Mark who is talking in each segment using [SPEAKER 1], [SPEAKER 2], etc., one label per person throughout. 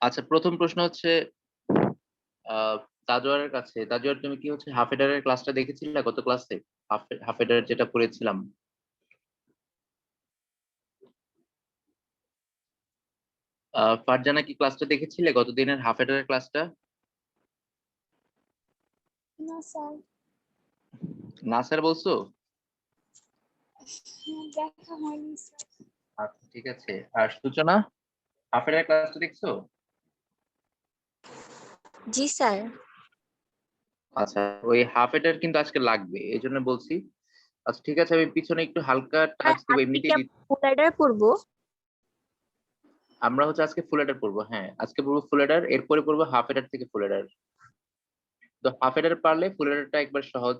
[SPEAKER 1] আচ্ছা, প্রথম প্রশ্ন হচ্ছে আহ তাজওয়ারের কাছে। তাজওয়ার, তুমি কি হচ্ছে হাফ এডারের ক্লাসটা দেখেছিলে গত ক্লাসে? হাফ এডার যেটা পড়েছিলাম। ফারজানা, কি ক্লাসটা দেখেছিলে গত দিনের হাফ এডারের ক্লাসটা?
[SPEAKER 2] না স্যার,
[SPEAKER 1] না স্যার বলছো?
[SPEAKER 2] দেখা হয়নি স্যার।
[SPEAKER 1] আচ্ছা, ঠিক আছে। আর সূচনা, হাফ এডারের ক্লাসটা দেখছো?
[SPEAKER 3] জি স্যার।
[SPEAKER 1] আচ্ছা, ওই হাফ এডার কিন্তু আজকে লাগবে, এই জন্য বলছি। আচ্ছা ঠিক আছে, আমি পিছনে একটু হালকা টাচ দেবো,
[SPEAKER 3] আজকে কি
[SPEAKER 1] এমনিতেই
[SPEAKER 3] আমরা ফুল অ্যাডার পড়বো?
[SPEAKER 1] আমরা হচ্ছে আজকে ফুল এডার পড়বো। হ্যাঁ, আজকে পড়বো ফুল এডার, এরপরে পড়বো হাফ এডার থেকে ফুল এডার। তো হাফ এডার পারলে ফুল এডারটা একবার সহজ,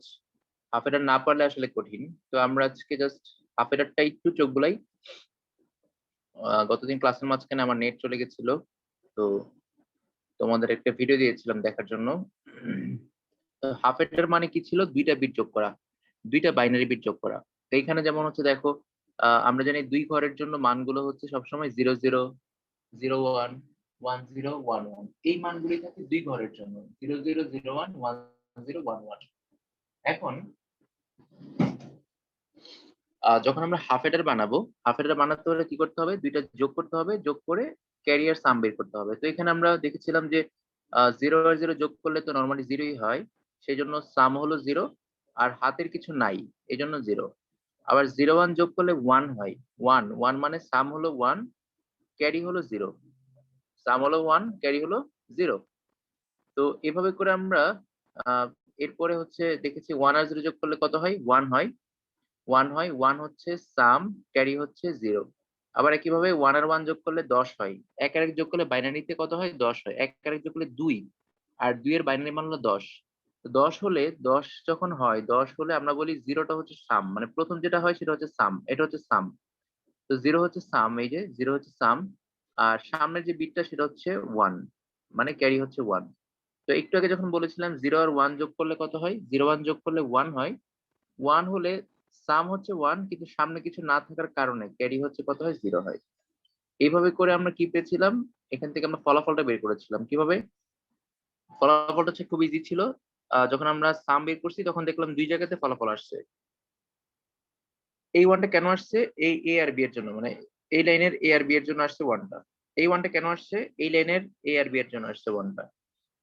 [SPEAKER 1] হাফ এডার না পারলে আসলে কঠিন। তো আমরা আজকে জাস্ট হাফ এডারটা একটু চোখ বুলাই। গতদিন ক্লাসের মাঝখানে আমার নেট চলে গেছিল, তো তোমাদের একটা ভিডিও দিয়েছিলাম দেখার জন্য। হাফ এডার মানে কি ছিল? দুইটা বিট যোগ করা, দুইটা বাইনারি বিট যোগ করা। তো এইখানে যেমন হচ্ছে দেখো, আমরা জানি দুই ঘরের জন্য মানগুলো হচ্ছে সবসময় 00, 01, 10, 11। এই মানগুলি থাকে দুই ঘরের জন্য, 00, 01, 10, 11। এখন যখন আমরা হাফ এডার বানাবো, হাফ এডার বানাতে হলে কি করতে হবে? দুইটা যোগ করতে হবে, যোগ করে ক্যারিয়ার সাম বের করতে হবে। তো এখানে আমরা দেখেছিলাম যে 0 আর 0 যোগ করলে তো নর্মালি 0ই হয়, সেই জন্য সাম হলো 0, আর হাতের কিছু নাই, এই জন্য 0। আবার 01 যোগ করলে 1 হয়, 1 1 মানে সাম হলো 1, ক্যারি হলো 0। সাম হলো 1, ক্যারি হলো 0। তো এভাবে করে আমরা আহ এরপরে হচ্ছে দেখেছি 1 আর 0 যোগ করলে কত হয়? 1 হয়, 1 হয়, 1 হচ্ছে সাম, ক্যারি হচ্ছে 0। আবার একইভাবে 1 আর 1 যোগ করলে 10 হয়, এক আর এক যোগ করলে বাইনারিতে কত হয়? 10 হয়। এক আর এক যোগ করলে 2, আর 2 এর বাইনারি মান হলো 10। তো 10 হলে, 10 যখন হয়, 10 হলে আমরা বলি 0টা হচ্ছে সাম, মানে প্রথম যেটা হয় সেটা হচ্ছে সাম, এটা হচ্ছে সাম। তো 0 হচ্ছে সাম, এই যে 0 হচ্ছে সাম, আর সামনের যে বিটটা সেটা হচ্ছে 1, মানে ক্যারি হচ্ছে 1। তো একটু আগে যখন বলেছিলাম 0 আর 1 যোগ করলে কত হয়? 0 1 যোগ করলে 1 হয়, 1 হলে সাম হচ্ছে 1, কিন্তু সামনে কিছু না থাকার কারণে ক্যারি হচ্ছে কত হয়? 0 হয়। এইভাবে করে আমরা কি পেয়েছিলাম? এখান থেকে আমরা ফলাফলটা বের করেছিলাম। কিভাবে? ফলাফলটা হচ্ছে খুব ইজি ছিল। যখন আমরা সাম বের করছি তখন দেখলাম দুই জায়গাতে ফলাফল আসছে। এই ওয়ানটা কেন আসছে? এই এ আর বি এর জন্য, মানে এই লাইনের এ আর বি এর জন্য আসছে ওয়ানটা। এই ওয়ানটা কেন আসছে? এই লাইনের এ আর বি এর জন্য আসছে ওয়ানটা।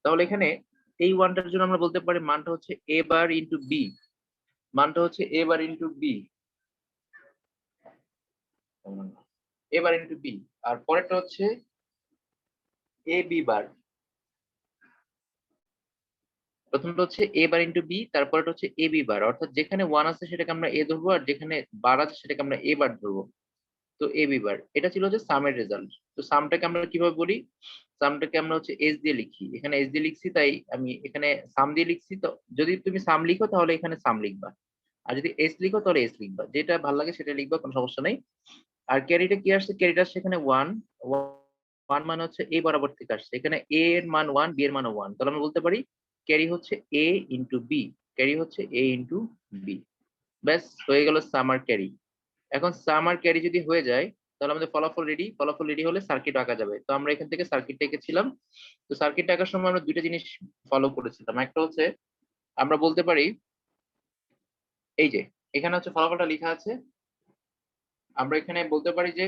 [SPEAKER 1] তাহলে এখানে এই ওয়ানটার জন্য আমরা বলতে পারি মানটা হচ্ছে এ বার ইন্টু বি, মানটা হচ্ছে এ বার ইন্টু বি, এ বার ইন্টু বি। আর পরেরটা হচ্ছে এ বি বার। প্রথমটা হচ্ছে এ বার ইন্টু বি, তারপরটা হচ্ছে এ বি বার। অর্থাৎ যেখানে ওয়ান আছে সেটাকে আমরা এ ধরবো, আর যেখানে বার আছে সেটাকে আমরা এ বার ধরবো। তো এ বি বার, এটা ছিল হচ্ছে সামের রেজাল্ট। তো সামটাকে আমরা কিভাবে বলি? সামটাকে আমরা হচ্ছে এস দিয়ে লিখি, এখানে এস দিয়ে লিখছি তাই আমি এখানে সাম দিয়ে লিখছি। তো যদি তুমি সাম লিখো তাহলে এখানে সাম লিখবা, আর যদি এস লিখো তাহলে এস লিখবা, যেটা ভালো লাগে সেটা লিখবা, কোনো সমস্যা নেই। আর ক্যারিটা কি আসছে? ক্যারিটা আসছে এখানে 1, 1 মানে হচ্ছে এ বরাবর থেকে আসছে, এখানে এ এর মান 1, বি এর মান 1। তাহলে আমরা বলতে পারি ক্যারি হচ্ছে এ ইন্টু বি, ক্যারি হচ্ছে এ ইন্টু বি। ব্যাস হয়ে গেল সাম আর ক্যারি। এখন সাম আর ক্যারি যদি হয়ে যায় তাহলে আমাদের ফলাফল রেডি। ফলাফল রেডি হলে সার্কিট আঁকা যাবে। তো আমরা এখান থেকে সার্কিটটা এঁকেছিলাম। তো সার্কিট আঁকার সময় আমরা দুইটা জিনিস ফলো করেছিলাম। একটা হচ্ছে আমরা বলতে পারি, এই যে এখানে হচ্ছে ফলাফলটা লেখা আছে, আমরা এখানে বলতে পারি যে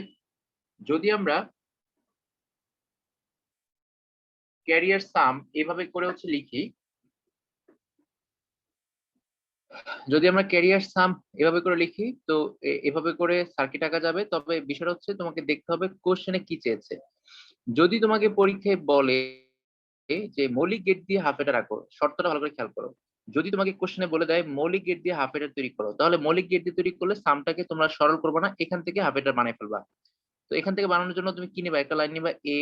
[SPEAKER 1] যদি আমরা ক্যারিয়ার সাম এভাবে করে হচ্ছে লিখি, যদি আমরা ক্যারিয়ার সাম এভাবে করে লিখি তো এভাবে করে সার্কিট আঁকা যাবে। তবে বিষয়টা হচ্ছে তোমাকে দেখতে হবে কোশ্চেনে কি চেয়েছে। যদি তোমাকে পরীক্ষায় বলে যে মৌলিক গেট দিয়ে হাফ এটার আঁকো, শর্তটা ভালো করে খেয়াল করো। যদি তোমাকে কোশ্চেনে বলে দেয় মৌলিক গেট দিয়ে হাফ এটার তৈরি করো, তাহলে মৌলিক গেট দিয়ে তৈরি করলে সামটাকে তোমরা সরল করবে না, এখান থেকে হাফ এটার বানিয়ে ফেলবা। তো এখান থেকে বানানোর জন্য তুমি কি নিবা? একটা লাইন নিবা এ,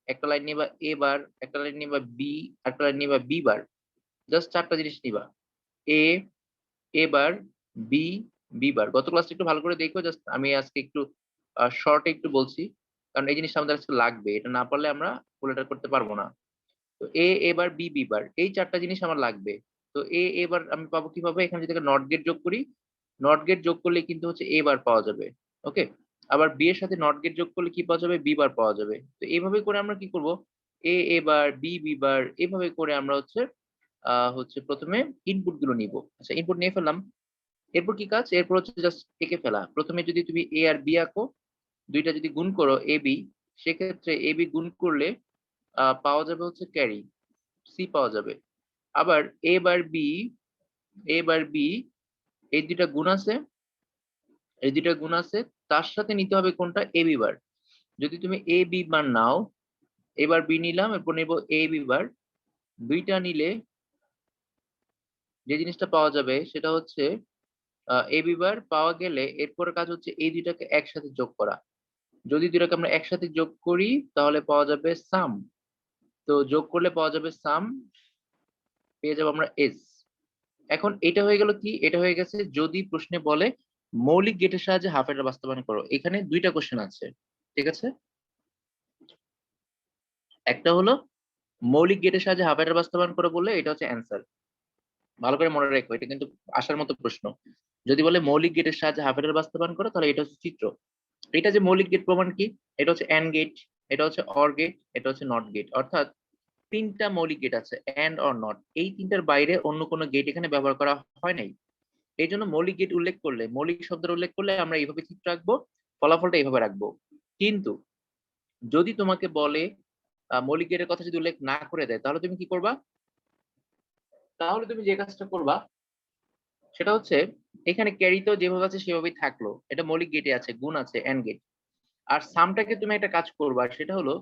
[SPEAKER 1] একটা লাইন নিবা এ বার, একটা লাইন নিবা বি, একটা লাইন নিবা বি বার। জাস্ট চারটা জিনিস নিবা, এ, এ বার, বি, বি বার। গত ক্লাসটা একটু ভালো করে দেখো, জাস্ট আমি আজকে একটু শর্টে একটু বলছি, কারণ এই জিনিসটা আমাদের আজকে লাগবে, এটা না পারলে আমরা ফুলটা করতে পারবো না। তো এ এবার বি বি বার, এই চারটা জিনিস আমার লাগবে। তো এবার আমি পাবো কিভাবে? এখানে যদি নট গেট যোগ করি, নট গেট যোগ করলে কিন্তু হচ্ছে এ বার পাওয়া যাবে। ওকে, আবার বি এর সাথে নট গেট যোগ করলে কি পাওয়া যাবে? বি বার পাওয়া যাবে। তো এইভাবে করে আমরা কি করব? এ বার বি বার এভাবে করে আমরা হচ্ছে প্রথমে ইনপুট গুলো নিব। আচ্ছা, ইনপুট নিয়ে ফেললাম। এরপর কি কাজ? এরপর হচ্ছে জাস্ট এঁকে ফেলা। প্রথমে যদি তুমি এ আর বি আঁকো, দুইটা যদি গুণ করো এ বি, সেক্ষেত্রে এ বি গুণ করলে পাওয়া যাবে হচ্ছে ক্যারি, সি পাওয়া যাবে। আবার এ বার বি, এ বার বি, এই দুইটা গুণ আছে, এই দুইটা গুণ আছে, তার সাথে নিতে হবে কোনটা? এ বি বার। যদি তুমি এ বি বার নাও, এবার বি নিলাম, এরপর নেব এ বি বার, দুইটা নিলে যে জিনিসটা পাওয়া যাবে সেটা হচ্ছে এ বি বার পাওয়া গেলে এরপর কাজ হচ্ছে এই দুইটাকে একসাথে যোগ করা। যদি দুইটাকে আমরা একসাথে যোগ করি তাহলে পাওয়া যাবে সাম। তো যোগ করলে পাওয়া যাবে সাম, পেয়ে যাবো আমরা এস। এখন এটা হয়ে গেল কি? এটা হয়ে গেছে যদি প্রশ্নে বলে মৌলিক গেটের সাহায্যে হাফ অ্যাডার বাস্তবায়ন করো। এখানে দুইটা কোশ্চেন আছে, ঠিক আছে? একটা হলো মৌলিক গেটের সাহায্যে হাফ অ্যাডার বাস্তবায়ন করো বললে এটা হচ্ছে অ্যান্সার, ভালো করে মনে রাখো, এটা কিন্তু আসার মতো প্রশ্ন। যদি বলে মৌলিক গেটের সাহায্যে হাফ অ্যাডার বাস্তবায়ন করো তাহলে এটা হচ্ছে চিত্র। এটা যে মৌলিক গেট প্রমাণ কি? এটা হচ্ছে এন্ড গেট, এটা হচ্ছে অর গেট, এটা হচ্ছে নট গেট। অর্থাৎ তিনটা মৌলিক গেট আছে, এন্ড অর নট, এই তিনটার বাইরে অন্য কোনো গেট এখানে ব্যবহার করা হয় নাই। এই জন্য মৌলিক গেট উল্লেখ করলে, মৌলিক শব্দের উল্লেখ করলে আমরা এইভাবে চিত্র রাখবো, ফলাফলটা এইভাবে রাখবো। কিন্তু যদি তোমাকে বলে মৌলিক গেটের কথা যদি উল্লেখ না করে দেয় তাহলে তুমি কি করবা? তাহলে তুমি যে কাজটা করবা সেটা হচ্ছে এখানে ক্যারি তো যেভাবে আছে সেভাবেই থাকলো, এটা মৌলিক গেটে আছে, গুণ আছে, এন্ড গেট। আর সামটাকে তুমি একটা কাজ করবা, সেটা হলো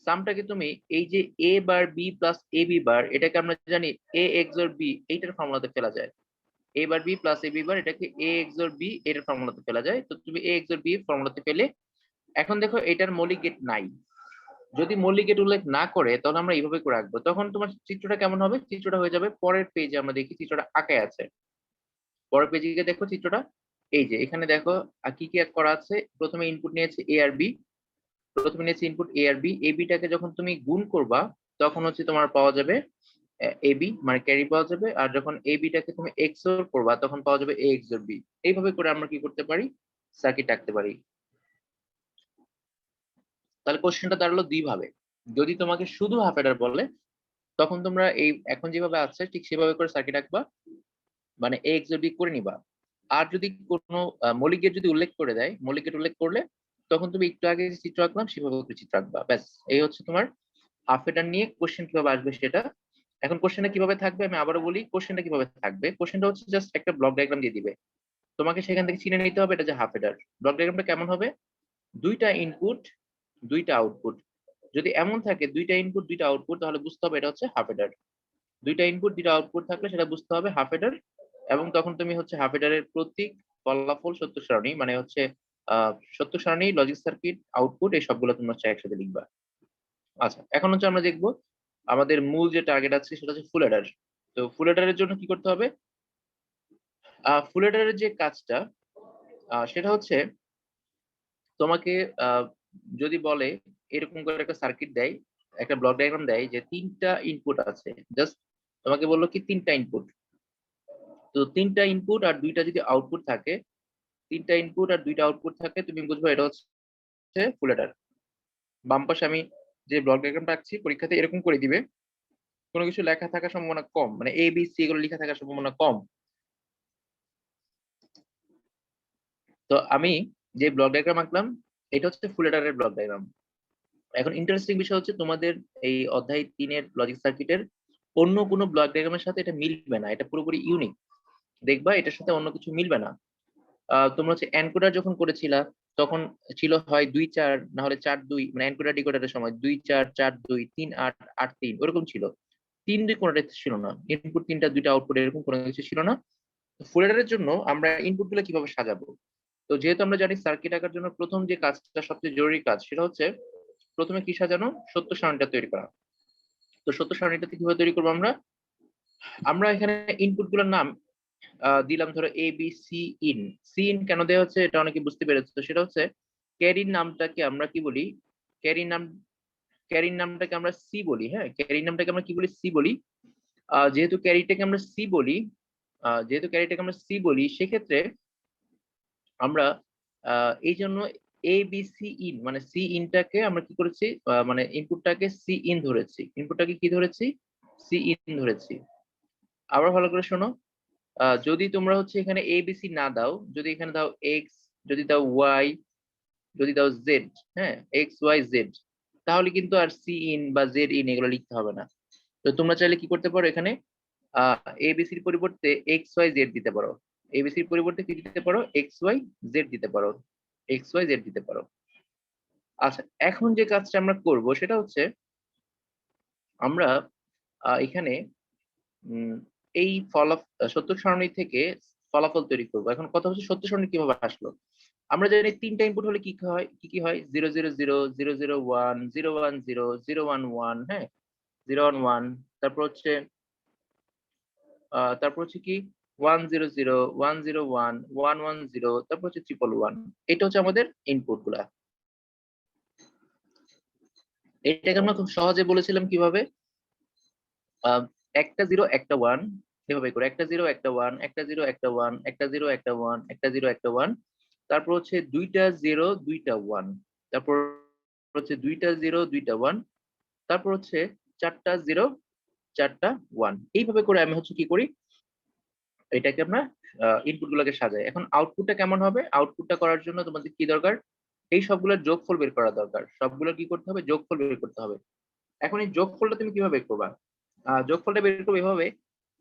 [SPEAKER 1] সামটাকে তুমি এই যে এ bar B plus A B বার, এটাকে আমরা জানি এ এক্স অর বি এইটার ফর্মুলাতে ফেলা যায়। এ bar B plus A B বার এটাকে এ এক্স অর বি এর ফর্মুলাতে ফেলা যায়। তো তুমি এ এক্স অর বি ফর্মুলাতে পেলে। এখন দেখো এটার মৌলিক গেট নাই, যদি মৌলিক গেট উল্লেখ না করে তাহলে আমরা এইভাবে করে রাখবো। তখন তোমার চিত্রটা কেমন হবে? চিত্রটা হয়ে যাবে পরের পেজে, আমরা দেখি চিত্রটা আঁকে আছে। পরের পেজে গিয়ে দেখো চিত্রটা, এই যে এখানে দেখো কি কি করা আছে। প্রথমে ইনপুট নিয়েছে এ আর বি, প্রথমে নিয়েছে ইনপুট এ আর বি, এ বিটাকে যখন তুমি গুণ করবা তখন হচ্ছে তোমার পাওয়া যাবে এ বি, মানে ক্যারি পাওয়া যাবে। আর যখন এ বিটাকে তুমি এক্সওর করবা তখন পাওয়া যাবে এ এক্সওর বি। এইভাবে করে আমরা কি করতে পারি? সার্কিট আঁকতে পারি। তাহলে কোশ্চেনটা দাঁড়ালো দুই ভাবে। যদি তোমাকে শুধু হাফ অ্যাডার বলে তখন তোমরা এই এখন যেভাবে আছে ঠিক সেভাবে করে সার্কিট আঁকবা, মানে এ এক্সওর বি করে নিবা। আর যদি কোনো মৌলিক গেট যদি উল্লেখ করে দেয়, মৌলিক গেট উল্লেখ করলে তখন তুমি একটু আগে যে চিত্র আঁকলাম সেভাবে করে চিত্র আঁকবা। ব্যাস, এই হচ্ছে তোমার হাফ অ্যাডার নিয়ে কোশ্চেন কিভাবে আসবে সেটা। এখন কোশ্চেনটা কিভাবে থাকবে আমি আবারও বলি, কোশ্চেনটা কিভাবে থাকবে। কোশ্চেনটা হচ্ছে জাস্ট একটা ব্লক ডায়াগ্রাম দিয়ে দিবে, তোমাকে সেখান থেকে চিনে নিতে হবে এটা যে হাফ অ্যাডার। ব্লক ডায়াগ্রামটা কেমন হবে? দুইটা ইনপুট, দুইটা আউটপুট। যদি এমন থাকে দুইটা ইনপুট দুইটা আউটপুট তাহলে বুঝতে হবে এটা হচ্ছে হাফ অ্যাডার। দুইটা ইনপুট দুইটা আউটপুট থাকলে সেটা বুঝতে হবে হাফ অ্যাডার। এবং তখন তুমি হচ্ছে হাফ অ্যাডারের প্রতীক, ফলাফল, সত্য সারণী, মানে হচ্ছে সত্য সারণী, লজিক সার্কিট, আউটপুট, এই সবগুলো তুমি হচ্ছে একসাথে লিখবা। আচ্ছা, এখন হচ্ছে আমরা দেখবো আমাদের মূল যে টার্গেট আছে সেটা হচ্ছে ফুল অ্যাডার। তো ফুল অ্যাডারের জন্য কি করতে হবে? ফুল অ্যাডারের যে কাজটা সেটা হচ্ছে তোমাকে যদি বলে এরকম করে একটা সার্কিট দেয়, একটা ব্লক ডায়াগ্রাম দেয় যে তিনটা ইনপুট আছে, জাস্ট তোমাকে বললো কি তিনটা ইনপুট। তো তিনটা ইনপুট আর দুইটা যদি আউটপুট থাকে, তিনটা ইনপুট আর দুইটা আউটপুট থাকে, তুমি বুঝবে এটা হচ্ছে ফুল অ্যাডার। বাম পাশে আমি যে ব্লক ডায়াগ্রামটা আঁকছি পরীক্ষাতে এরকম করে দিবে, কোনো কিছু লেখা থাকার সম্ভাবনা কম, মানে এ বি সি এগুলো লেখা থাকার সম্ভাবনা কম। তো আমি যে ব্লক ডায়াগ্রাম আঁকলাম এটা হচ্ছে ফুল অ্যাডারের ব্লক ডায়াগ্রাম। এখন ইন্টারেস্টিং বিষয় হচ্ছে তোমাদের এই অধ্যায় 3-এর লজিক সার্কিটের অন্য কোনো ব্লক ডায়াগ্রামের সাথে এটা মিলবে না, এটা পুরোপুরি ইউনিক। দেখবা এটার সাথে অন্য কিছু মিলবে না। তোমরা হচ্ছে এনকোডার যখন করেছিলা তখন ছিল হয় 2-4 না হলে 4-2, মানে এনকোডার ডিকোডারের সময় 2-4 4-2 3-8 8-3 ওরকম ছিল। 3-2 কোনোটা ছিল না, ইনপুট তিনটা দুইটা আউটপুট এরকম কোনো কিছু ছিল না। ফুল অ্যাডারের জন্য আমরা ইনপুট গুলো কিভাবে সাজাবো? তো যেহেতু আমরা জানি সার্কিট আঁকার জন্য প্রথম যে কাজটা সবচেয়ে জরুরি কাজ সেটা হচ্ছে প্রথমে কি সাজানো? সত্য সারণীটা তৈরি করা। তো সত্য সারণীটাতে কিভাবে তৈরি করবো আমরা? আমরা এখানে ইনপুট গুলোর নাম দিলাম ধরো A B C in. C in কেন দেওয়া হচ্ছে এটা অনেকে বুঝতে পেরেছে। তো সেটা হচ্ছে ক্যারির নামটাকে আমরা কি বলি? ক্যারির নাম, ক্যারির নামটাকে আমরা সি বলি। হ্যাঁ, ক্যারির নামটাকে আমরা কি বলি? সি বলি। যেহেতু ক্যারিটাকে আমরা সি বলি, সেক্ষেত্রে আমরা এই জন্য এ বি সি ইন মানে সি ইনটাকে আমরা কি করেছি, মানে ইনপুটটাকে সি ইন ধরেছি, ইনপুটটাকে কি ধরেছি, সি ইন ধরেছি। আবার ভালো করে শোনো, যদি তোমরা হচ্ছে এখানে এ বি সি না দাও, যদি এখানে দাও এক্স, যদি দাও ওয়াই, যদি দাও জেড, হ্যাঁ এক্স ওয়াই জেড, তাহলে কিন্তু আর সি ইন বা জেড ইন এগুলো লিখতে হবে না। তো তোমরা চাইলে কি করতে পারো, এখানে এবিসির পরিবর্তে এক্স ওয়াই জেড দিতে পারো, এবিসির পরিবর্তে কি দিতে পারো, এক্স ওয়াই জেড দিতে পারো, এক্স ওয়াই জেড দিতে পারো। আচ্ছা, এখন যে কাজটা আমরা করব সেটা হচ্ছে আমরা এখানে এই সত্য সারণী থেকে ফলাফল তৈরি করব। এখন কথা হচ্ছে সত্য সারণী কিভাবে আসলো। আমরা জানি তিনটা ইনপুট হলে কি হয়, কি হয়, 0 0 0 0 0 1 0 1 0 0 1 1, হ্যাঁ 0 1 1, তারপর হচ্ছে কি 1 0 0 1 0 1 1 1 0, তারপর হচ্ছে 1 1 1। এটা হচ্ছে আমাদের ইনপুট গুলা। এটাকে আমরা খুব সহজে বলেছিলাম কিভাবে, একটা 0 একটা 1, এভাবে করে একটা 0 একটা 1 একটা 0 একটা 1 একটা 0 একটা 1 একটা 0 একটা 1, তারপর হচ্ছে দুইটা 0 দুইটা 1, তারপর হচ্ছে দুইটা 0 দুইটা 1, তারপর হচ্ছে চারটা 0 চারটা 1। এইভাবে করে আমি হচ্ছে কি করি, এটাকে আমরা ইনপুট গুলোকে সাজাই। এখন আউটপুটটা কেমন হবে, আউটপুটটা করার জন্য তোমাদের কি দরকার, এই সবগুলোর যোগফল বের করা দরকার, সবগুলো কি করতে হবে, যোগফল বের করতে হবে। এখন এই যোগফলটা তুমি কিভাবে বের করবা, যোগফলটা বের করবে এভাবে,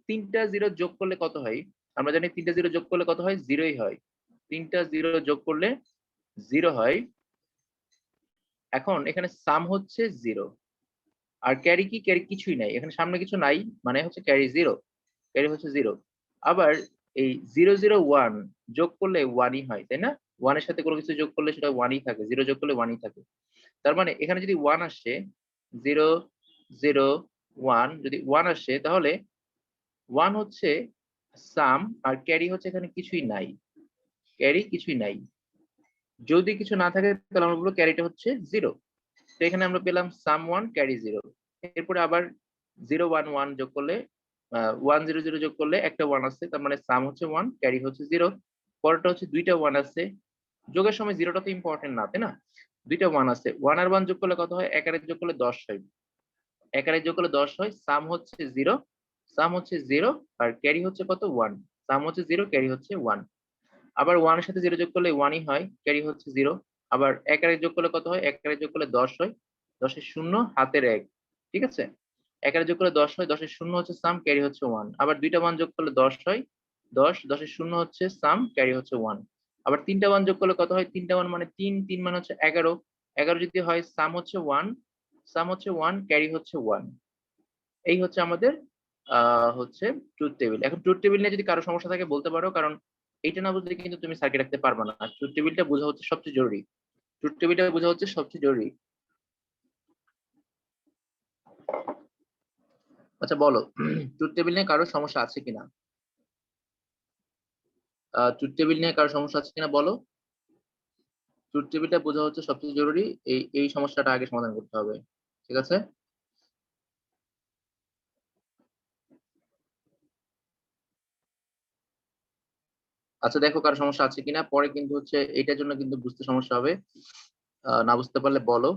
[SPEAKER 1] তিনটা 0 যোগ করলে কত হয়, আমরা জানি তিনটা 0 যোগ করলে কত হয়, 0ই হয়। তিনটা 0 যোগ করলে 0 হয়। এখন এখানে সাম হচ্ছে 0, আর ক্যারি কি, ক্যারি কিছুই নাই, এখানে সামনে কিছু নাই, মানে হচ্ছে ক্যারি 0, ক্যারি হচ্ছে 0। আবার এই 0 0 1 যোগ করলে 1ই হয়, তাই না, 1 এর সাথে কোনো কিছু যোগ করলে সেটা 1ই থাকে, 0 যোগ করলে 1ই থাকে। তার মানে এখানে যদি 1 আসে, 0 0 1 যদি 1 আসে, তাহলে 1 হচ্ছে সাম, আর ক্যারি হচ্ছে এখানে কিছুই নাই, ক্যারি কিছুই নাই। যদি কিছু না থাকে তাহলে আমরা বলবো ক্যারিটা হচ্ছে 0। তো এখানে আমরা পেলাম সাম 1 ক্যারি 0। এরপরে আবার 0 1 1 যোগ করলে 1 0 0 যোগ করলে একটা 1 আছে, তার মানে সাম হচ্ছে 1 ক্যারি হচ্ছে 0। পরেরটা হচ্ছে দুইটা 1 আছে, যোগের সময় 0টা তো ইম্পর্টেন্ট না, তাই না, দুইটা 1 আছে, 1 আর 1 যোগ করলে কত হয়, 1 আর 1 যোগ করলে 10 হয়, 1 আর 1 যোগ করলে 10 হয়, সাম হচ্ছে 0, সাম হচ্ছে 0, আর ক্যারি হচ্ছে কত 1, সাম হচ্ছে 0 ক্যারি হচ্ছে 1। আবার 1 এর সাথে 0 যোগ করলে 1ই হয়, ক্যারি হচ্ছে 0। আবার 1 আর 1 যোগ করলে কত হয়, 1 আর 1 যোগ করলে 10 হয়, 10 এর শূন্য হাতের 1, ঠিক আছে, 1 আর 1 যোগ করলে 10 হয়, 10 এর শূন্য হচ্ছে সাম, ক্যারি হচ্ছে 1। আবার দুইটা 1 যোগ করলে 10 হয়, 10, 10 এর শূন্য হচ্ছে সাম, ক্যারি হচ্ছে 1। আবার তিনটা 1 যোগ করলে কত হয়, তিনটা 1 মানে 3, 3 মানে হচ্ছে 11, 11 যদি হয় সাম হচ্ছে 1, সাম হচ্ছে 1 ক্যারি হচ্ছে 1। এই হচ্ছে আমাদের হচ্ছে ট্রুথ টেবিল। এখন ট্রুথ টেবিল নিয়ে যদি কারো সমস্যা থাকে বলতে পারো, কারণ এইটা না বুঝলে কিন্তু তুমি সার্কিট রাখতে পারবে না। ট্রুথ টেবিলটা বোঝা হচ্ছে সবচেয়ে জরুরি, ট্রুথ টেবিলটা বোঝা হচ্ছে সবচেয়ে জরুরি। আচ্ছা বলো, ট্রুথ টেবিল নিয়ে কারো সমস্যা আছে কিনা, ট্রুথ টেবিল নিয়ে কারো সমস্যা আছে কিনা বলো। ট্রুথ টেবিলটা বোঝা হচ্ছে সবচেয়ে জরুরি, এই সমস্যাটা আগে সমাধান করতে হবে, ঠিক আছে। আচ্ছা দেখো কারো সমস্যা আছে কিনা, পরে কিন্তু হচ্ছে এইটার জন্য কিন্তু বুঝতে সমস্যা হবে, না বুঝতে পারলে বলো।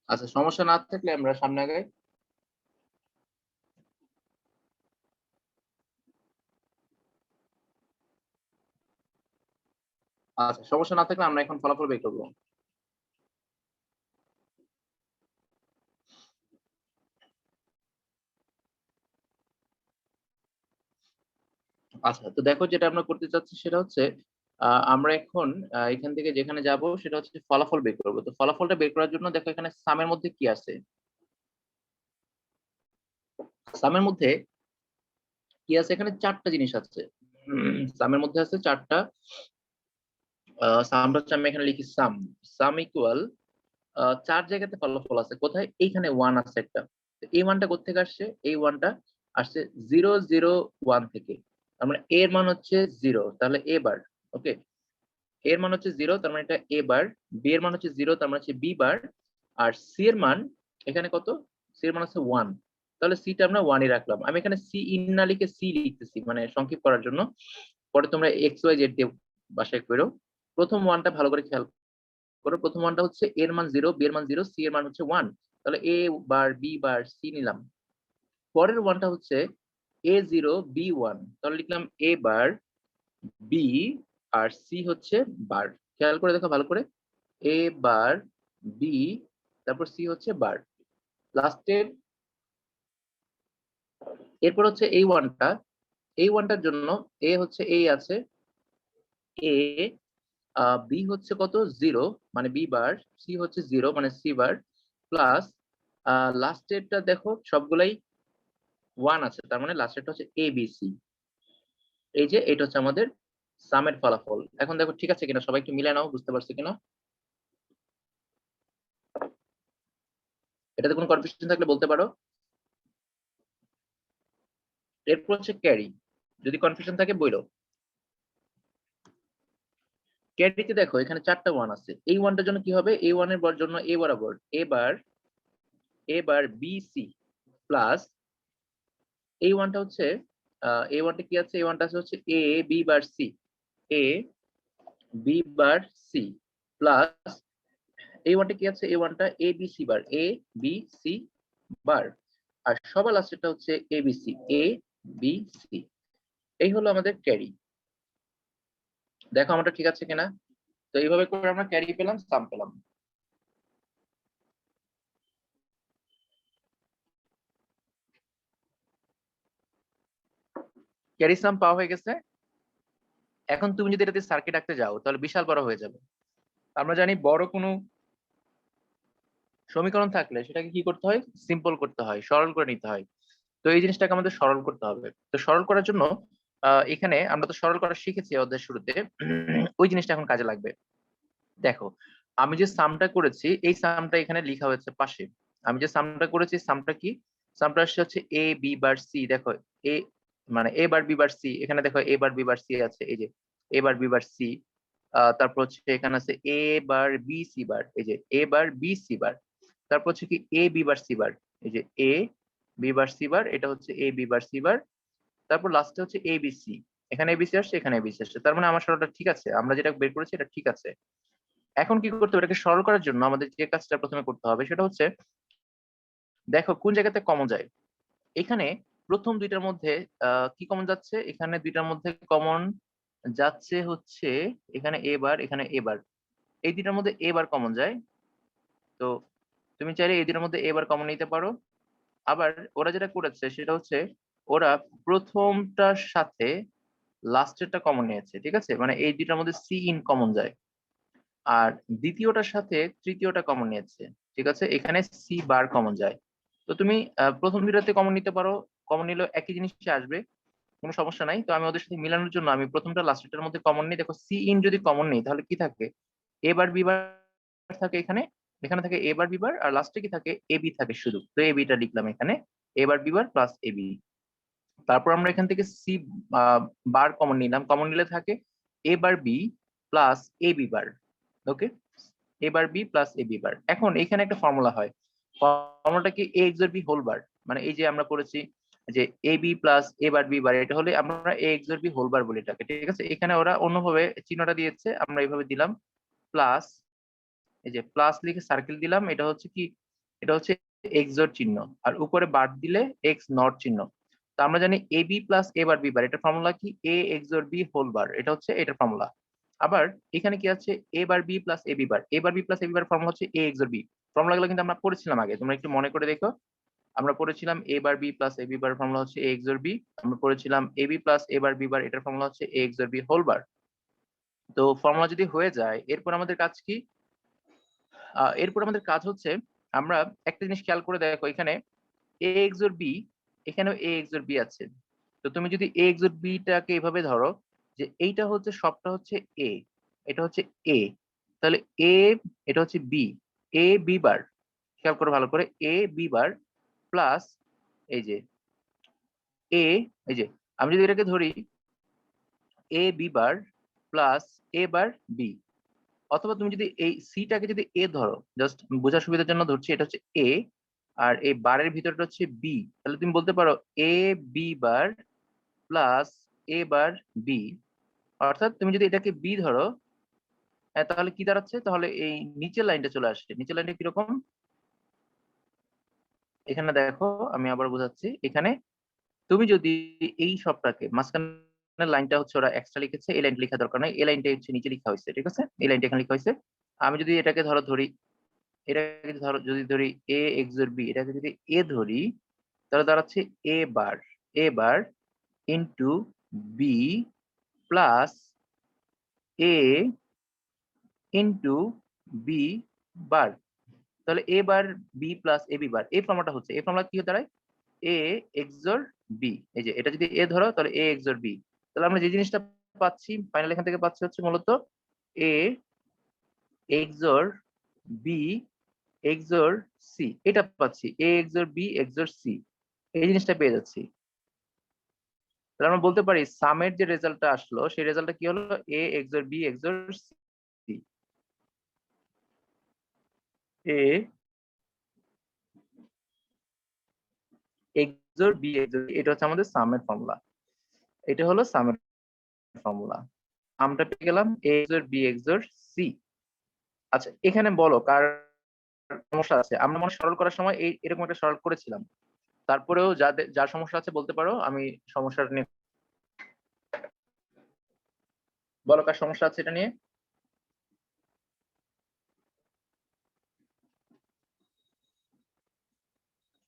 [SPEAKER 1] আচ্ছা সমস্যা না থাকলে আমরা সামনে আগাই। আচ্ছা সমস্যা না থাকলে আমরা এখন ফলাফল বের করবো। আচ্ছা তো দেখো যেটা আমরা করতে চাচ্ছি সেটা হচ্ছে আমরা এখন এখান থেকে যেখানে যাব সেটা হচ্ছে ফলাফল বের করবো। তো ফলাফলটা বের করার জন্য দেখো এখানে সামের মধ্যে কি আছে, সামের মধ্যে কি আছে, এখানে চারটা জিনিস আছে। সামের মধ্যে আছে চারটা, সামটা হচ্ছে আমি এখানে লিখি সাম, সাম ইকুয়াল, চার জায়গাতে ফলাফল আছে, কোথায়, এইখানে ওয়ান আছে একটা। তো এই ওয়ানটা কোথেকে আসছে, এই ওয়ানটা আসছে 0 0 1 থেকে। তার মানে এর মান হচ্ছে 0, তাহলে এ বার। ওকে, এর মান হচ্ছে 0, তার মানে এটা এ বার। বি এর মান হচ্ছে 0, তার মানে হচ্ছে বি বার। আর সি এর মান এখানে কত? সি এর মান হচ্ছে 1, তাহলে সিটা আমরা 1 রাখলাম। আমি এখানে সি ইন না লিখে সি লিখতেছি, মানে সংক্ষেপ করার জন্য। পরে তোমরা এক্স ওয়াই জেড দিয়ে বাসায় করো। প্রথম ওয়ানটা ভালো করে খেয়াল করো। প্রথম ওয়ানটা হচ্ছে এর মান 0, বি এর মান 0, সি এর মান হচ্ছে 1, তাহলে এ বার বি বার সি নিলাম। পরের ওয়ানটা হচ্ছে A0 B1, তাহলে লিখলাম এ বার বি আর সি হচ্ছে বার। খেয়াল করে দেখো ভালো করে, এ বার বি, তারপর সি হচ্ছে বার। লাস্টের এরপর হচ্ছে এই ওয়ানটা, এই ওয়ানটার জন্য এ হচ্ছে এই আছে, এ বি হচ্ছে কত 0, মানে বি বার, সি হচ্ছে 0 মানে সি বার, প্লাস লাস্টেরটা দেখো সবগুলাই 1 আছে, তার মানে লাস্টেরটা হচ্ছে এ বি সি। এই যে এটা হচ্ছে আমাদের সামের ফলাফল। এখন দেখো ঠিক আছে কিনা, সবাই একটু মিলে নাও, বুঝতে পারছো কিনা। এটাতে কোনো কনফিউশন থাকলে বলতে পারো। এরপর হচ্ছে ক্যারি, যদি কনফিউশন থাকে বইলো। ক্যারিতে দেখো এখানে 4টা ওয়ান আছে, এই ওয়ানটার জন্য কি হবে, এই ওয়ানের জন্য এ বরাবর এ বার বি সি, প্লাস এই ওয়ানটা হচ্ছে এই ওয়ানটা কি আছে, এই ওয়ানটা হচ্ছে এ বি বার সি, এ বি বার সি, প্লাস এই ওয়ানটা কি আছে, এই ওয়ানটা এ বি সি বার, এ বি সি বার। আর সবার লাস্টেরটা হচ্ছে এবিসি, এ বি সি। এই হলো আমাদের ক্যারি। দেখো আমারটা ঠিক আছে কিনা। তো এইভাবে করে আমরা ক্যারি পেলাম, সাম পেলাম। ক্যারি সাম পাওয়া হয়ে গেছে। এখন তুমি যদি এটাতে সার্কিট আঁকতে যাও তাহলে বিশাল বড় হয়ে যাবে। আমরা জানি বড় কোনো সমীকরণ থাকলে সেটাকে কি করতে হয়, সিম্পল করতে হয়, সরল করে নিতে হয়। তো এই জিনিসটাকে আমাদের সরল করতে হবে। তো সরল করার জন্য এখানে আমরা তো সরল করা শিখেছি অধ্যায়ের শুরুতে, ওই জিনিসটা এখন কাজে লাগবে। দেখো আমি যে সামটা করেছি, এই সামটা এখানে লেখা হয়েছে পাশে। আমি যে সামটা করেছি, সামটা কি, সামটা আসছে হচ্ছে এ বি বার সি। দেখো এ মানে এ বার বি বার সি, এখানে দেখো এ বার বি বার সি আছে, এই যে এ বার বি বার সি। তারপর হচ্ছে এখানে আছে এ বার বি সি বার, এই যে এ বার বি সি বার। তারপর হচ্ছে কি এ বি বার সি বার, এই যে এ বি বার সি বার, এটা হচ্ছে এ বি বার সি বার। তারপর লাস্টে হচ্ছে এবিসি, এখানে এবিসি আসছে, এখানে এবিসি আসছে, তার মানে আমার সরলটা ঠিক আছে, আমরা যেটা বের করেছি এটা ঠিক আছে। এখন কি করতে হবে, এটাকে সরল করার জন্য আমাদের যে কাজটা প্রথমে করতে হবে সেটা হচ্ছে, দেখো কোন জায়গাতে কমন যায়। এখানে প্রথম দুইটার মধ্যে কি কমন যাচ্ছে, এখানে দুইটার মধ্যে কমন যাচ্ছে হচ্ছে এখানে এ বার, এখানে এ বার, এই দুইটার মধ্যে এ বার কমন যায়। তো তুমি চাইলে এই দুইটার মধ্যে এ বার কমন নিতে পারো। আবার ওরা যেটা করেছে সেটা হচ্ছে, ওরা প্রথমটার সাথে লাস্টেরটা কমন নিয়েছে, ঠিক আছে, মানে এই দুইটার মধ্যে সি ইন কমন যায়। আর দ্বিতীয়টার সাথে তৃতীয়টা কমন নিয়েছে, ঠিক আছে, এখানে সি বার কমন যায়। তো তুমি প্রথম দুইটাতে কমন নিতে পারো, কমন নিলেও একই জিনিসই আসবে, কোনো সমস্যা নাই। তো আমি ওদের সাথে মিলানোর জন্য আমি প্রথমটা লাস্টেরটার মধ্যে কমন নিই। দেখো সি ইন যদি কমন নেই তাহলে কি থাকে, এ বার বি বার থাকে এখানে, এখানে থাকে এ বার বি বার, আর লাস্টে কি থাকে, এ বি থাকে শুধু। তো এ বিটা লিখলাম এখানে, এ bar B bar plus A B. তারপর আমরা এখান থেকে সি বার কমন নিলাম, কমন নিলে থাকে A bar B plus A B bar. Okay, A bar B plus A B বার। এখন এখানে একটা ফর্মুলা হয়, ফর্মুলাটা কি, এ এক্স বি হোল বার, মানে এই যে আমরা করেছি যে A B plus A bar B বার, এটা হলে আমরা এ এক্স বি হোল বার বলি এটাকে, ঠিক আছে। এখানে ওরা অন্যভাবে চিহ্নটা দিয়েছে, আমরা এইভাবে দিলাম প্লাস, এই যে প্লাস লিখে সার্কেল দিলাম, এটা হচ্ছে কি, এটা হচ্ছে এক্স জোর চিহ্ন, আর উপরে বার দিলে এক্স নট চিহ্ন। তো আমরা জানি A B plus A bar B বার, এটা ফর্মুলা কি, এ এক্স জোর বি হোল বার, এটা হচ্ছে এটার ফর্মুলা। আবার এখানে কি আছে, এ bar B plus A B bar, A bar B plus A B bar formula হচ্ছে এ এক্স জোর বি। ফর্মুলাগুলো কিন্তু আমরা পড়েছিলাম আগে, তোমরা একটু মনে করে দেখো। আমরা পড়েছিলাম এ bar B plus A B bar formula হচ্ছে এ এক্স জোর বি। আমরা পড়েছিলাম A B plus A bar B বার, এটার ফর্মুলা হচ্ছে এ এক্স জোর বি হোল বার। তো ফর্মুলা যদি হয়ে যায়, এরপর আমাদের কাজ কি, এরপর আমাদের কাজ হচ্ছে, আমরা একটা জিনিস খেয়াল করে দেখো, এখানে এ এক্স জোর বি, এখানেও এ এক্স জোর বি আছে। তো তুমি যদি এ এক্স জোর বিটাকে এভাবে ধরো যে এইটা হচ্ছে সবটা হচ্ছে এ, এটা হচ্ছে এ, তাহলে এ, এটা হচ্ছে বি, এ বি বার, খেয়াল করো ভালো করে, এ বি বার প্লাস এই যে এ, এই যে আমি যদি এটাকে ধরি এ বি বার প্লাস এ বার বি, অথবা তুমি যদি এই সিটাকে যদি এ ধরো, জাস্ট বোঝার সুবিধার জন্য ধরছি এটা হচ্ছে এ, আর এই বারের ভিতরটা হচ্ছে বি, তাহলে তুমি বলতে পারো এ বি বার প্লাস এ বার বি। অর্থাৎ তুমি যদি এটাকে বি ধরো, তাহলে কি দাঁড়াচ্ছে, তাহলে এই নিচের লাইনটা চলে আসছে। নিচের লাইনটা কিরকম, এখানে দেখো আমি আবার বোঝাচ্ছি। এখানে তুমি যদি এই সবটাকে মাঝখানের লাইনটা হচ্ছে ওরা এক্সট্রা লিখেছে, এই লাইনটা লেখা দরকার নাই, এই লাইনটা হচ্ছে নিচে লেখা হয়েছে, ঠিক আছে, এই লাইনটা এখানে লেখা হয়েছে। আমি যদি এটাকে ধরি, এটাকে ধরো যদি ধরি এ এক্স এর বি, এটাকে যদি এ ধরি, তাহলে দাঁড়াচ্ছে এ বার ইন্টু বি প্লাস এ ইন্টু বি বার। তাহলে এ bar B plus A B বার, এই ফর্মুলাটা হচ্ছে, এই ফর্মুলা কি হতে দাঁড়ায়, এ এক্সর বি। এই যে এটা যদি এ ধরো তাহলে এ এক্সর বি, তাহলে আমরা যে জিনিসটা পাচ্ছি ফাইনাল এখান থেকে পাচ্ছি হচ্ছে মূলত এ এক্সর বি এক্সর সি, এটা পাচ্ছি এ এক্সর বি এক্সর সি, এই জিনিসটা পেয়ে যাচ্ছি। তাহলে আমরা বলতে পারি সামের যে রেজাল্টটা আসলো সেই রেজাল্টটা কি হলো, এ এক্সর বি এক্সর সি, এ এক্সর বি এক্সর, এটা হচ্ছে আমাদের সামের ফর্মুলা, এটা হলো সামের ফর্মুলা। আমরা পেয়ে গেলাম এ এক্সর বি এক্সর সি। আচ্ছা এখানে বলো কার সমস্যা আছে, আমরা মনে হয় সরল করার সময় এরকম একটা সরল করেছিলাম, তারপরেও যার সমস্যা আছে বলতে পারো, আমি সমস্যাটা নিয়ে, বলো কার সমস্যা আছে এটা নিয়ে।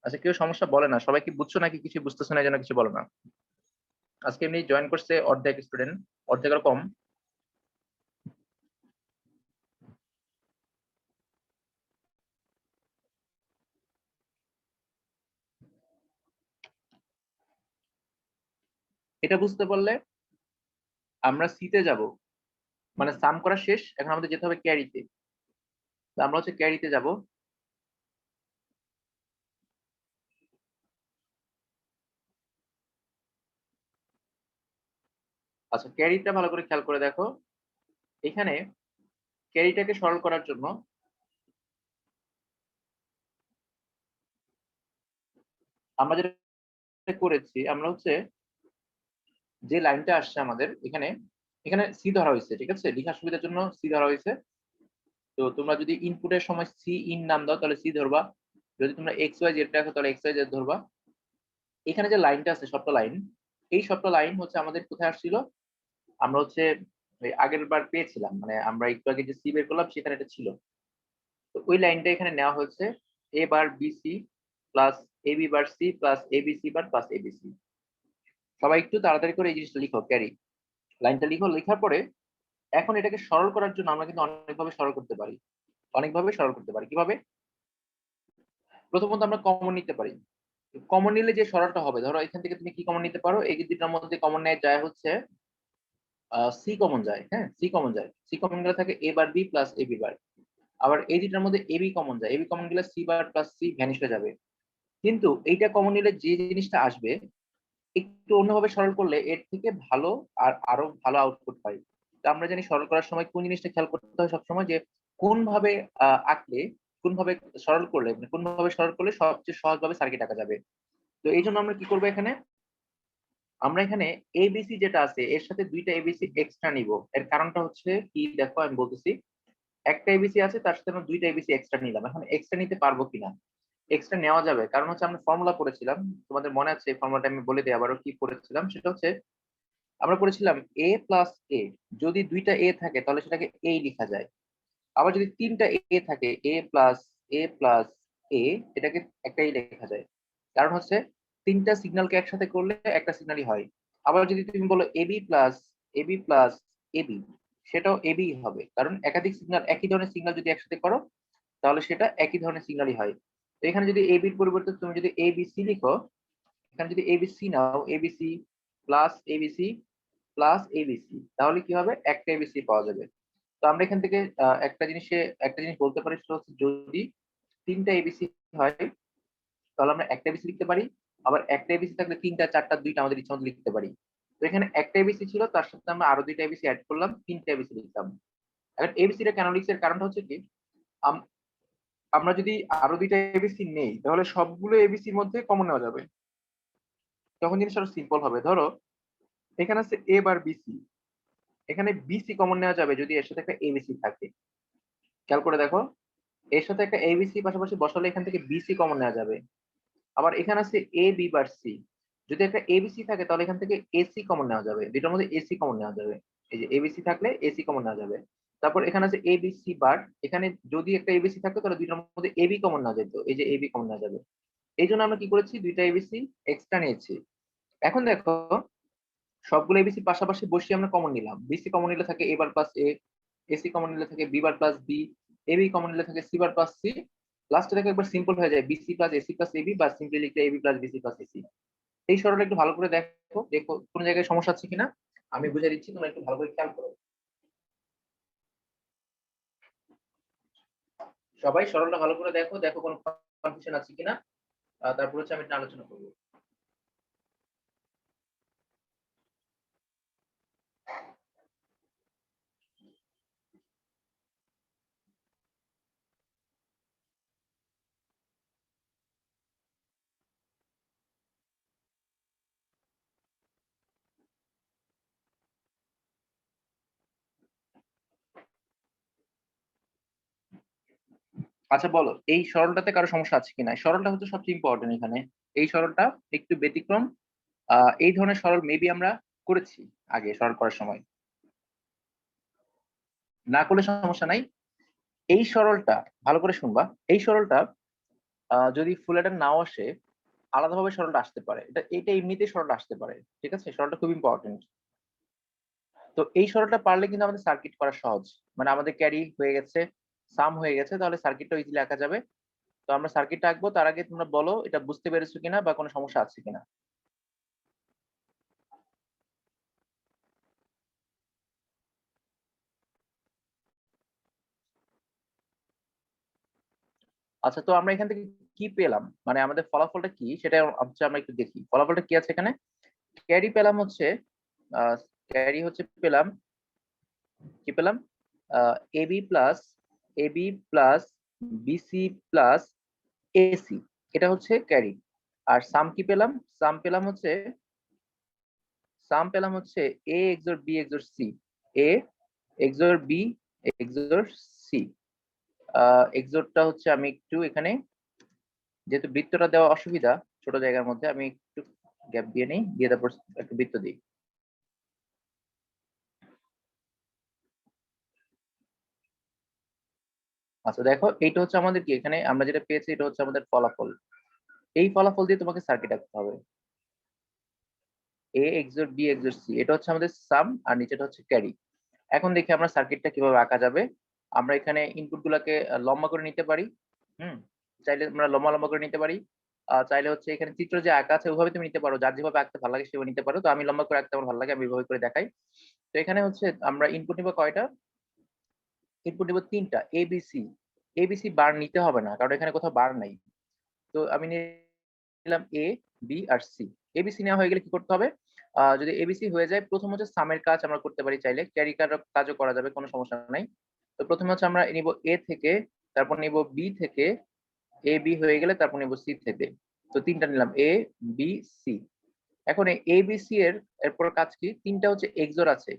[SPEAKER 1] আচ্ছা কেউ সমস্যা বলে না, সবাই কি বুঝছো নাকি কিছু বুঝতেছো না, যেন কিছু বলো না। আজকে এমনি জয়েন করছে অর্ধেক স্টুডেন্ট, অর্ধেকের কম। এটা বুঝতে পারলে আমরা সিতে যাব, মানে সাম করা শেষ, এখন আমাদের যেতে হবে ক্যারিতে। আমরা হচ্ছে ক্যারিতে যাব। আচ্ছা ক্যারিটা ভালো করে খেয়াল করে দেখো, এখানে ক্যারিটাকে সরল করার জন্য আমরা যেটা করেছি, আমরা হচ্ছে যে লাইনটা আসছে আমাদের এখানে, এখানে সি ধরা হয়েছে, ঠিক আছে, লেখার সুবিধার জন্য সি ধরা হয়েছে। তো তোমরা যদি ইনপুটের সময় সি ইন নাম দাও তাহলে সি ধরবা, যদি তোমরা এক্স ওয়াই জেড রাখো তাহলে এক্স ওয়াই জেড ধরবা। এখানে যে লাইনটা আছে সবটা লাইন, এই সবটা লাইন হচ্ছে আমাদের কোথায় আসছিল, আমরা হচ্ছে আগের বার পেয়েছিলাম, মানে আমরা একটু আগে যে সি বের করলাম সেখানে এটা ছিল। তো ওই লাইনটা এখানে নেওয়া হয়েছে, A bar BC plus A B bar C plus A B C bar plus ABC. সবাই একটু তাড়াতাড়ি করে এই জিনিসটা লিখো, ক্যারি লাইনটা লিখো। লেখার পরে এখন এটাকে সরল করার জন্য আমরা কিন্তু অনেকভাবে সরল করতে পারি, অনেকভাবে সরল করতে পারি। কিভাবে, প্রথমত আমরা কমন নিতে পারি। কমন নিলে যে সরলটা হবে, ধরো এখান থেকে তুমি কি কমন নিতে পারো, এই দুটার মধ্যে কমন নেয় যায় হচ্ছে সি কমন যায়, হ্যাঁ সি কমন যায়, সি কমন গেলে থাকে A bar B plus A B bar. আবার এই দুটার মধ্যে এবি কমন যায়, এবি কমন গেলে C bar plus C vanish হয়ে যাবে। কিন্তু এইটা কমন নিলে যে জিনিসটা আসবে, একটু অন্যভাবে সরল করলে এর থেকে ভালো আর আরো ভালো আউটপুট পাই। তো আমরা জানি সরল করার সময় কোন জিনিসটা খেয়াল করতে হয় সবসময়, যে কোন ভাবে আঁকলে, কোন ভাবে সরল করলে, মানে কোন ভাবে সরল করলে সবচেয়ে সহজভাবে সার্কিট আঁকা যাবে। তো এই জন্য আমরা কি করবো, এখানে আমরা এখানে এবিসি যেটা আছে এর সাথে দুইটা এবিসি এক্সট্রা নিব। এর কারণটা হচ্ছে কি দেখো আমি বলতেছি, একটা এবিসি আছে তার সাথে আমরা দুইটা এবিসি এক্সট্রা নিলাম, এখন এক্সট্রা নিতে পারবো কিনা, এক্সট্রা নেওয়া যাবে, কারণ হচ্ছে আমরা ফর্মুলা পড়েছিলাম, তোমাদের মনে আছে এই ফর্মুলাটা আমি বলে দিই আবারও, কি পড়েছিলাম সেটা হচ্ছে আমরা পড়েছিলাম এ প্লাস এ, যদি দুইটা এ থাকে তাহলে সেটাকে এ লেখা যায়। আবার যদি তিনটা এ থাকে, এ প্লাস এ, এটাকে একটাই লেখা যায়। কারণ হচ্ছে তিনটা সিগন্যালকে একসাথে করলে একটা সিগন্যালই হয়। আবার যদি তুমি বলো এবি প্লাস এবি, সেটাও এবি হবে, কারণ একাধিক সিগন্যাল, একই ধরনের সিগন্যাল যদি একসাথে করো তাহলে সেটা একই ধরনের সিগন্যালই হয়। তো এখানে যদি এবির পরিবর্তে তুমি যদি এবিসি লিখো, এখানে যদি এবিসি নাও, ABC plus ABC plus ABC, তাহলে কি হবে, একটা এবিসি পাওয়া যাবে। তো আমরা এখান থেকে একটা জিনিস বলতে পারি, সেটা হচ্ছে যদি তিনটা এবিসি হয় তাহলে আমরা একটা এবিসি লিখতে পারি, আবার একটা এবিসি থাকলে তিনটা চারটা দুইটা আমাদের ইচ্ছা মতো লিখতে পারি। তো এখানে একটা এবিসি ছিল, তার সাথে আমরা আরো দুইটা এবিসি অ্যাড করলাম, তিনটা এবিসি লিখলাম। এখন এবিসি টা কেন লিখছি এর কারণটা হচ্ছে কি, আমরা যদি আরো দুইটা এবিসি নেই তাহলে সবগুলো এবিসির মধ্যে কমন নেওয়া যাবে, তখন জিনিসটা আরো সিম্পল হবে। ধরো এখানে আছে এ বার বিসি, এখানে বিসি কমন নেওয়া যাবে যদি এর সাথে একটা এবিসি থাকে। খেয়াল করে দেখো, এর সাথে একটা এবিসি পাশাপাশি বসালে এখান থেকে বিসি কমন নেওয়া যাবে। আবার এখানে আছে এ বি বার সি, যদি একটা এবিসি থাকে তাহলে এখান থেকে এসি কমন নেওয়া যাবে, দুইটার মধ্যে এসি কমন নেওয়া যাবে। এই যে এবিসি থাকলে এসি কমন নেওয়া যাবে। তারপর এখানে আছে এবিসি বার, এখানে যদি একটা এবিসি থাকতো তাহলে দুইটার মধ্যে এবি কমন নেওয়া যেত, এই যে এবি কমন নেওয়া যাবে। এই জন্য আমরা কি করেছি, দুইটা এবিসি এক্সট্রা নিয়েছি। এখন দেখো সবগুলো এবিসি পাশাপাশি বসিয়ে আমরা কমন নিলাম, বিসি কমন নিলে থাকে A bar plus A, AC common নিলে থাকে B bar plus B, AB common নিলে থাকে সি বার প্লাস সি। লাস্টে দেখো একবার সিম্পল হয়ে যায় BC plus AC plus AB, বা সিম্পলি লিখলে AB plus BC plus AC. এই সরলটা একটু ভালো করে দেখো, দেখো কোন জায়গায় সমস্যা আছে কিনা, আমি বুঝে দিচ্ছি, তোমরা একটু ভালো করে খেয়াল করো। সবাই সরলটা ভালো করে দেখো, দেখো কোনো কনফিউশন আছে কিনা, তারপর হচ্ছে আমি একটা আলোচনা করবো। আচ্ছা বলো, এই সরলটাতে কারো সমস্যা আছে কিনা? এই সরলটা হচ্ছে সবচেয়ে ইম্পর্টেন্ট এখানে। এই সরলটা একটু ব্যতিক্রম, এই ধরনের সরল মেবি আমরা করেছি আগে সরল করার সময়, না করলে সমস্যা নাই। এই সরলটা ভালো করে শুনবা, এই সরলটা যদি ফুল অ্যাডার নাও আসে, আলাদাভাবে সরলটা আসতে পারে, এটা এমনিতেই সরলটা আসতে পারে, ঠিক আছে? সরলটা খুব ইম্পর্টেন্ট। তো এই সরলটা পারলে কিন্তু আমাদের সার্কিট করা সহজ, মানে আমাদের ক্যারি হয়ে গেছে, সাম হয়ে গেছে, তাহলে সার্কিটটা ইজিলি আঁকা যাবে। তো আমরা সার্কিটটা আঁকবো, তার আগে তোমরা বলো এটা বুঝতে পেরেছো কিনা বা কোনো সমস্যা আছে কিনা। আচ্ছা, তো আমরা এখান থেকে কি পেলাম, মানে আমাদের ফলাফলটা কি সেটা হচ্ছে আমরা একটু দেখি ফলাফলটা কি আছে এখানে। ক্যারি পেলাম হচ্ছে, ক্যারি হচ্ছে পেলাম, কি পেলাম, AB plus AB plus BC plus AC, এটা হচ্ছে ক্যারি। আর সাম কি পেলাম, সাম পেলাম হচ্ছে, সাম পেলাম হচ্ছে এ এক্সর বি এক্সর সি, এ এক্সর বি এক্সর সি। এক্সরটা হচ্ছে আমি একটু এখানে, যেহেতু বৃত্তটা দেওয়া অসুবিধা ছোট জায়গার মধ্যে, আমি একটু গ্যাপ দিয়ে নেই, দিয়ে তারপর একটা বৃত্ত দিই। আচ্ছা দেখো, এইটা হচ্ছে আমাদের কি, এখানে আমরা যেটা পেয়েছি এটা হচ্ছে আমাদের ফলাফল। এই ফলাফল দিয়ে তোমাকে সার্কিট আঁকতে হবে। এ এক্সর বি এক্সর সি, এটা হচ্ছে আমাদের সাম, আর নিচেটা হচ্ছে ক্যারি। এখন দেখি আমরা সার্কিটটা কিভাবে আঁকা যাবে। আমরা এখানে ইনপুট গুলাকে লম্বা করে নিতে পারি, হুম, চাইলে আমরা লম্বা লম্বা করে নিতে পারি। চাইলে হচ্ছে এখানে চিত্র যে আঁকা আছে ওইভাবে তুমি নিতে পারো, যার যেভাবে আঁকতে ভালো লাগে সেভাবে নিতে পারো। তো আমি লম্বা করে আঁকতে আমার ভালো লাগে, আমি এইভাবে করে দেখাই। তো এখানে হচ্ছে আমরা ইনপুট নিব কয়টা, ইনপুট নিব তিনটা, এবিসি। এবিসি বার নিতে হবে না, কারণ এখানে কোথাও বার নাই। তো আমি নিলাম A B R C. ABC নেওয়া হয়ে গেলে কি করতে হবে, যদি এবিসি হয়ে যায়, প্রথম হচ্ছে সামের কাজ আমরা করতে পারি, চাইলে ক্যারি কাজও করা যাবে, কোনো সমস্যা নাই। তো প্রথমে হচ্ছে আমরা নিব এ থেকে, তারপর নিব বি থেকে, এ বি হয়ে গেলে তারপর নিব সি থেকে। তো তিনটা নিলাম এ বি সি। এখন এই এ বি সি এরপর কাজ কি, তিনটা হচ্ছে এক্সর আছে।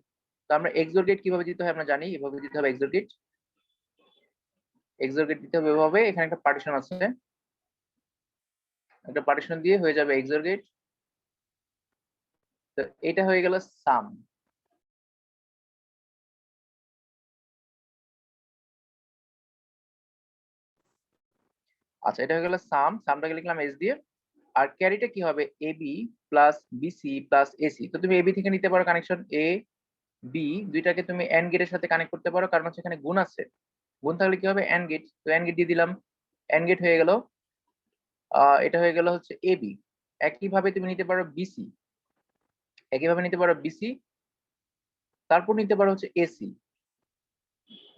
[SPEAKER 1] তো আমরা এক্সর গেট কিভাবে দিতে হয় আমরা জানি, এভাবে দিতে হবে এক্সর গেট। এক্সর গেট দিতে হবে এভাবে, এখানে একটা পার্টিশন আছে, একটা পার্টিশন দিয়ে হয়ে যাবে এক্সর গেট। তো এটা হয়ে গেল সাম। আচ্ছা, এটা হয়ে গেল সাম, সামটাকে লিখলাম এস দিয়ে। আর ক্যারিটা কি হবে, AB plus BC plus AC. তো তুমি এবি থেকে নিতে পারো কানেকশন এ বি, দুইটাকে তুমি এন্ড গেটের সাথে কানেক্ট করতে পারো, কারণ হচ্ছে এখানে গুণ আছে। গুণ থাকলে কি হবে, এন্ড গেট। তো এন্ড গেট দিয়ে দিলাম, এন্ড গেট হয়ে গেল। এটা হয়ে গেল হচ্ছে এবি। একইভাবে তুমি নিতে পারো বিসি, একইভাবে নিতে পারো বিসি, তারপর নিতে পারো হচ্ছে এসি।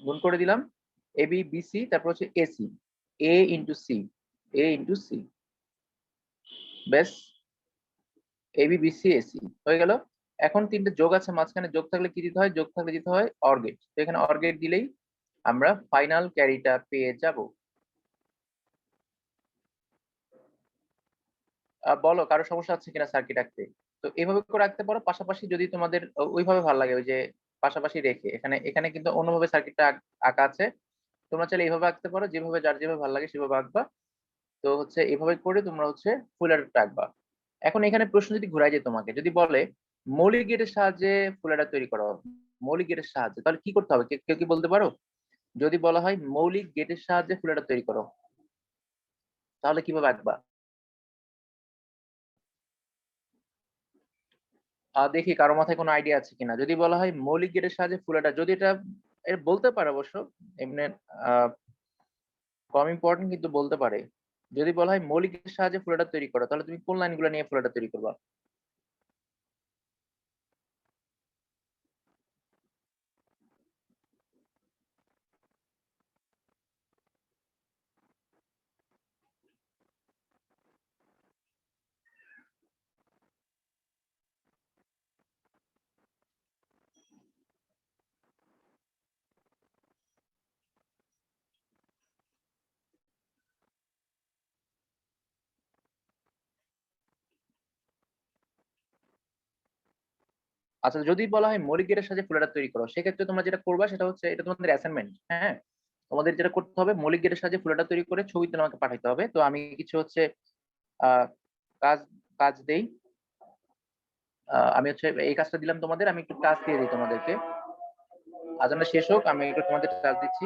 [SPEAKER 1] গুণ করে দিলাম, এবি বিসি, তারপর হচ্ছে এসি, এ ইন্টু সি, এ ইন্টু সি, ব্যাস, এবি বিসি এসি হয়ে গেল। এখন তিনটে যোগ আছে মাঝখানে, যোগ থাকলে কি দিতে হয়? যোগ থাকলে দিতে হয় অর গেট। তো এখানে অর গেট দিলেই আমরা ফাইনাল ক্যারিটা পেয়ে যাব। বলো কারো সমস্যা আছে কিনা সার্কিট আঁকতে? তো এইভাবে করে রাখতে পারো, পাশাপাশি যদি তোমাদের ওইভাবে ভালো লাগে, ওই যে পাশাপাশি রেখে এখানে এখানে কিন্তু অন্যভাবে সার্কিটটা আঁকা আছে, তোমরা চাইলে এইভাবে আঁকতে পারো, যেভাবে যার যেভাবে ভালো লাগে সেভাবে আঁকবা। তো হচ্ছে এইভাবে করে তোমরা হচ্ছে ফুল অ্যাডারটা আঁকবা। এখন এখানে প্রশ্ন যদি ঘুরাই যায় তোমাকে, যদি বলে মৌলিক গেটের সাহায্যে ফুল অ্যাডার তৈরি করো, মৌলিক গেটের সাহায্যে, তাহলে কি করতে হবে? কেউ কি বলতে পারো? যদি বলা হয় মৌলিক গেটের সাহায্যে ফুল অ্যাডার তৈরি করো, তাহলে কিভাবে আঁকবা? দেখি কারো মাথায় কোনো আইডিয়া আছে কিনা। যদি বলা হয় মৌলিক গেটের সাহায্যে ফুল অ্যাডার, যদি এটা বলতে পারে অবশ্য, এমনি আহ, কম ইম্পর্টেন্ট কিন্তু বলতে পারে। যদি বলা হয় মৌলিক গেটের সাহায্যে ফুল অ্যাডার তৈরি করো, তাহলে তুমি কোন লাইনগুলো নিয়ে ফুল অ্যাডার তৈরি করবা? আচ্ছা, যদি বলা হয় মৌলিক গেটের সাহায্যে ফুল অ্যাডার তৈরি করো, সেক্ষেত্রে তোমরা যেটা করবা সেটা হচ্ছে, এটা তোমাদের অ্যাসাইনমেন্ট। হ্যাঁ, তোমাদের যেটা করতে হবে, মৌলিক গেটের সাহায্যে ফুল অ্যাডার তৈরি করে ছবি তুলে আমাকে পাঠাইতে হবে। তো আমি কিছু হচ্ছে আহ কাজ কাজ দেই। আমি হচ্ছে এই কাজটা দিলাম তোমাদের, আমি একটু কাজ দিয়ে দিই তোমাদেরকে। আজানটা শেষ হোক, আমি একটু তোমাদের কাজ দিচ্ছি।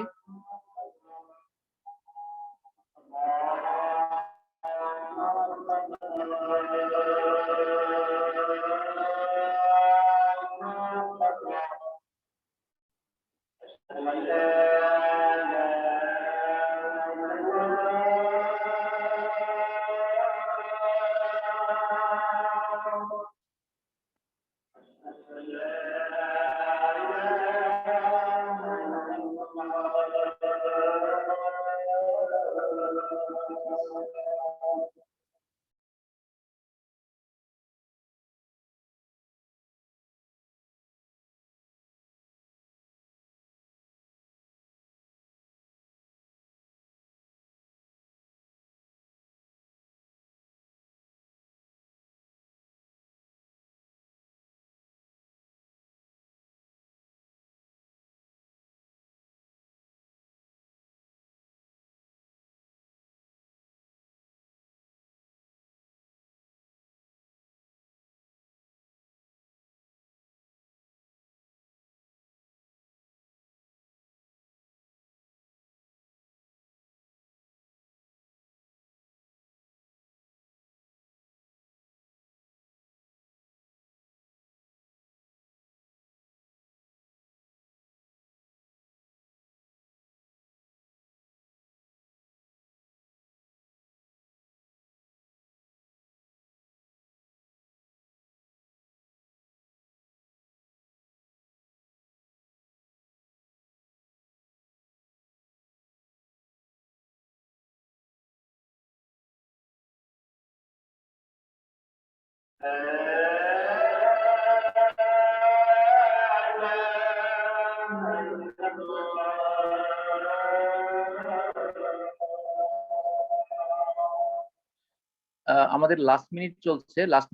[SPEAKER 1] আমাদের লাস্ট মিনিট চলছে, লাস্ট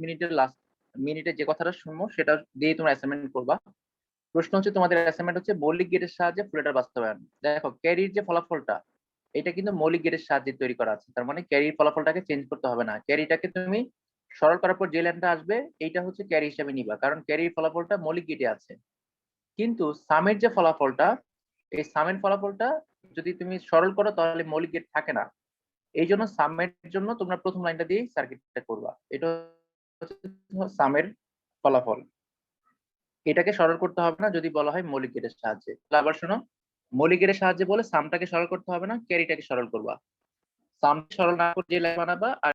[SPEAKER 1] মিনিটে যে কথাটা শুনবো সেটা দিয়ে তোমরা অ্যাসাইনমেন্ট করবা। প্রশ্ন হচ্ছে, তোমাদের অ্যাসাইনমেন্ট হচ্ছে মৌলিক গেটের সাহায্যে ফুল অ্যাডার বাস্তবায়ন। দেখো ক্যারির যে ফলাফলটা, এটা কিন্তু মৌলিক গেটের সাহায্যে তৈরি করা আছে, তার মানে ক্যারির ফলাফলটাকে চেঞ্জ করতে হবে না। ক্যারিটাকে তুমি সরল করার পর যে লাইনটা আসবে এইটা হচ্ছে ক্যারি হিসাবে নিবা, কারণ ক্যারির ফলাফলটা মৌলিক গেটে আছে। কিন্তু সামের যে ফলাফলটা, এই সামের ফলাফলটা যদি তুমি সরল করো তাহলে মৌলিক গেট থাকে না। এই জন্য সামের জন্য তোমরা প্রথম লাইনটা দিয়ে সার্কিটটা করবা। এটা হচ্ছে সামের ফলাফল। এটাকে সরল করতে হবে না যদি বলা হয় মৌলিক গেটের সাহায্যে। তাহলে আবার শোনো, মৌলিক গেটের সাহায্যে বলে সামটাকে সরল করতে হবে না, ক্যারিটাকে সরল করবা। সাম সরল না করে যে লাইন বানাবা আর